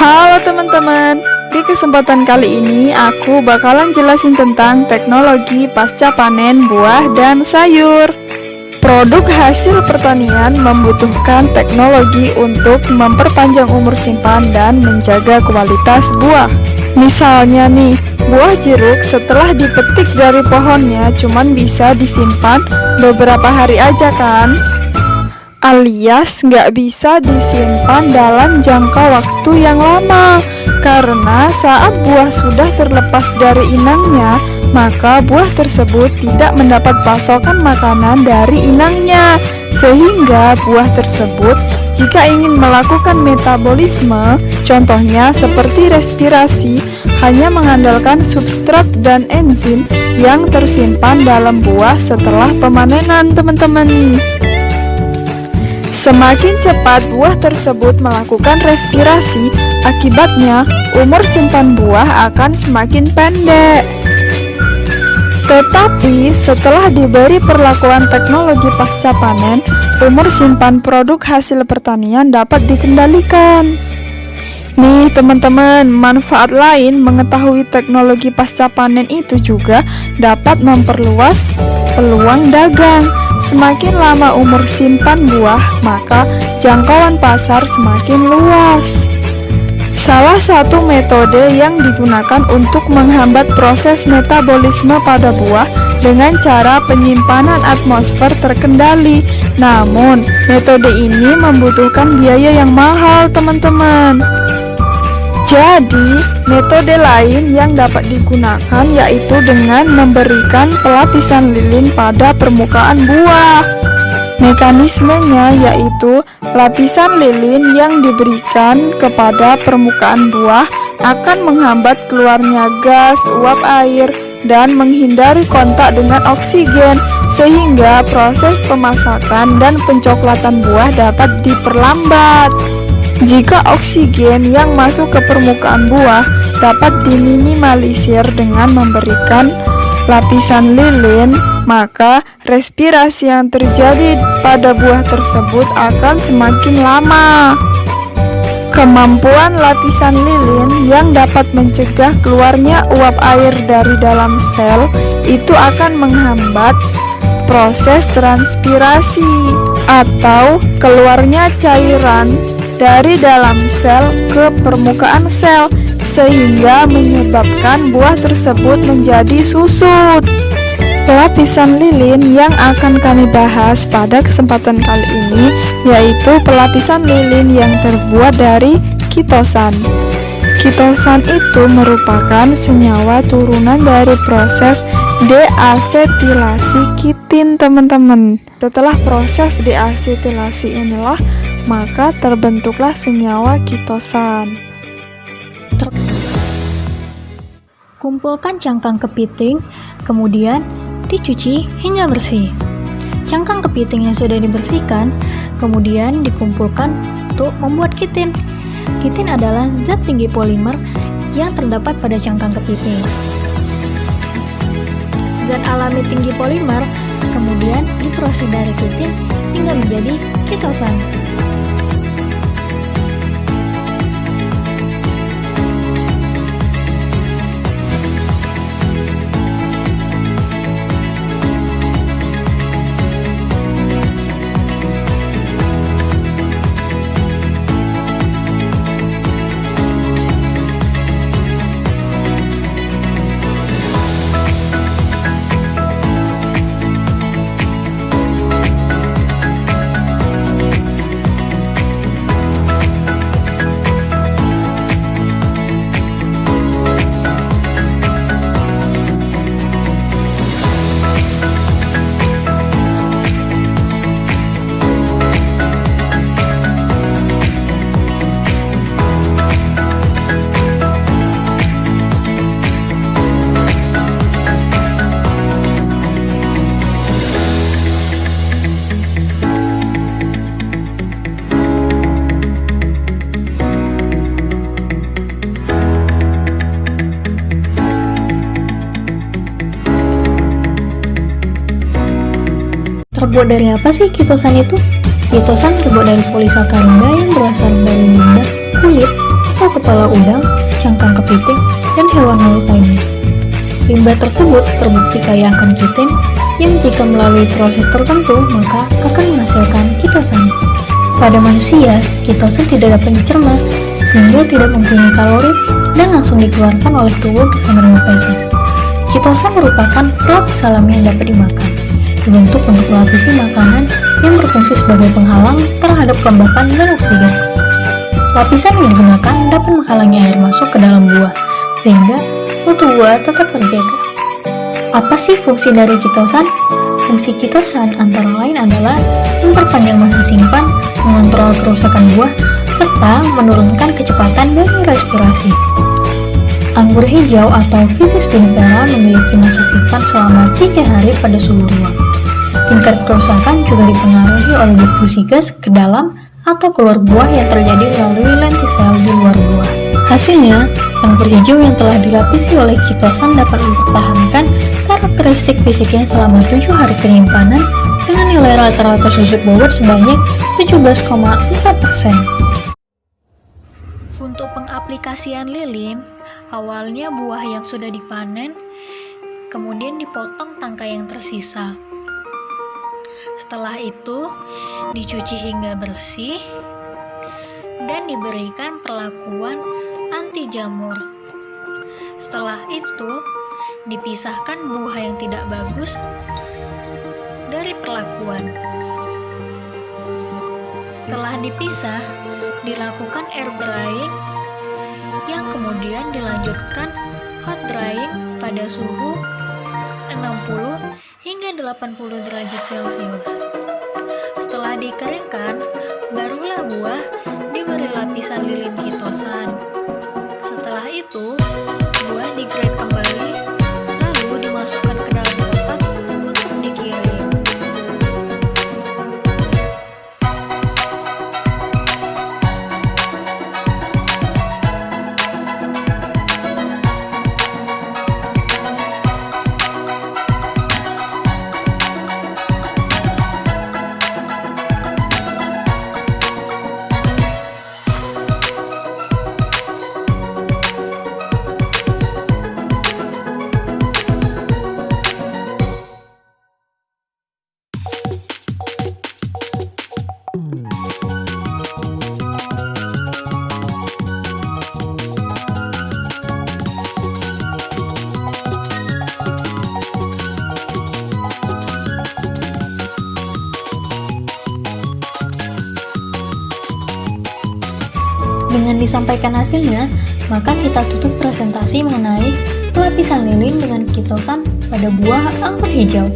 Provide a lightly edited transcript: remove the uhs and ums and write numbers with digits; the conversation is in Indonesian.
Halo teman-teman, di kesempatan kali ini aku bakalan jelasin tentang teknologi pasca panen buah dan sayur. Produk hasil pertanian membutuhkan teknologi untuk memperpanjang umur simpan dan menjaga kualitas buah. Misalnya nih, buah jeruk setelah dipetik dari pohonnya cuman bisa disimpan beberapa hari aja kan? Alias nggak bisa disimpan dalam jangka waktu yang lama, karena saat buah sudah terlepas dari inangnya, maka buah tersebut tidak mendapat pasokan makanan dari inangnya, sehingga buah tersebut jika ingin melakukan metabolisme, contohnya seperti respirasi, hanya mengandalkan substrat dan enzim yang tersimpan dalam buah setelah pemanenan, teman-teman. Semakin cepat buah tersebut melakukan respirasi, akibatnya umur simpan buah akan semakin pendek. Tetapi setelah diberi perlakuan teknologi pasca panen, umur simpan produk hasil pertanian dapat dikendalikan. Nih teman-teman, manfaat lain mengetahui teknologi pasca panen itu juga dapat memperluas peluang dagang. Semakin lama umur simpan buah, maka jangkauan pasar semakin luas. Salah satu metode yang digunakan untuk menghambat proses metabolisme pada buah dengan cara penyimpanan atmosfer terkendali. Namun, metode ini membutuhkan biaya yang mahal, teman-teman. Jadi, metode lain yang dapat digunakan yaitu dengan memberikan pelapisan lilin pada permukaan buah. Mekanismenya yaitu lapisan lilin yang diberikan kepada permukaan buah akan menghambat keluarnya gas, uap air, dan menghindari kontak dengan oksigen, sehingga proses pemasakan dan pencoklatan buah dapat diperlambat. Jika oksigen yang masuk ke permukaan buah dapat diminimalisir dengan memberikan lapisan lilin, maka respirasi yang terjadi pada buah tersebut akan semakin lama. Kemampuan lapisan lilin yang dapat mencegah keluarnya uap air dari dalam sel itu akan menghambat proses transpirasi atau keluarnya cairan dari dalam sel ke permukaan sel, sehingga menyebabkan buah tersebut menjadi susut. Lapisan lilin yang akan kami bahas pada kesempatan kali ini yaitu pelapisan lilin yang terbuat dari kitosan. Kitosan itu merupakan senyawa turunan dari proses deasetilasi kitin, teman-teman. Setelah proses deasetilasi inilah, maka terbentuklah senyawa kitosan. Kumpulkan cangkang kepiting, kemudian dicuci hingga bersih. Cangkang kepiting yang sudah dibersihkan, kemudian dikumpulkan untuk membuat kitin. Kitin adalah zat tinggi polimer yang terdapat pada cangkang kepiting. Zat alami tinggi polimer kemudian diproses dari kitin hingga menjadi kitosan. Terbuat dari apa sih kitosan itu? Kitosan terbuat dari polisakarida yang berasal dari limbah kulit. atau kepala udang, cangkang kepiting, dan hewan laut lainnya. Limbah tersebut terbukti kaya akan kitin yang jika melalui proses tertentu maka akan menghasilkan kitosan. Pada manusia, kitosan tidak dapat dicerna sehingga tidak mempunyai kalori dan langsung dikeluarkan oleh tubuh bersama dengan feses. Kitosan merupakan pelapis alami yang dapat dimakan, dibentuk untuk melapisi makanan yang berfungsi sebagai penghalang terhadap kelembapan dan oksigen. Lapisan yang digunakan dapat menghalangi air masuk ke dalam buah, sehingga mutu buah tetap terjaga. Apa sih fungsi dari kitosan? Fungsi kitosan antara lain adalah memperpanjang masa simpan, mengontrol kerusakan buah, serta menurunkan kecepatan dari respirasi. Anggur hijau atau Vitis vinifera memiliki masa simpan selama 3 hari pada suhu ruang. Tingkat kerusakan juga dipengaruhi oleh difusi gas ke dalam atau keluar buah yang terjadi melalui lentisel di luar buah. Hasilnya, anggur hijau yang telah dilapisi oleh kitosan dapat mempertahankan karakteristik fisiknya selama 7 hari penyimpanan dengan nilai rata-rata susut bobot sebanyak 17,4%. Untuk pengaplikasian lilin, awalnya buah yang sudah dipanen, kemudian dipotong tangkai yang tersisa. Setelah itu, dicuci hingga bersih dan diberikan perlakuan anti jamur. Setelah itu, dipisahkan buah yang tidak bagus dari perlakuan. Setelah dipisah, dilakukan air drying yang kemudian dilanjutkan hot drying pada suhu 60 hingga 80 derajat Celcius. Setelah dikeringkan, barulah buah diberi lapisan lilin kitosan. Setelah itu, buah digrate kembali, lalu dimasukkan ke dalam kotak untuk dikirim. Dengan disampaikan hasilnya, maka kita tutup presentasi mengenai lapisan lilin dengan kitosan pada buah anggur hijau.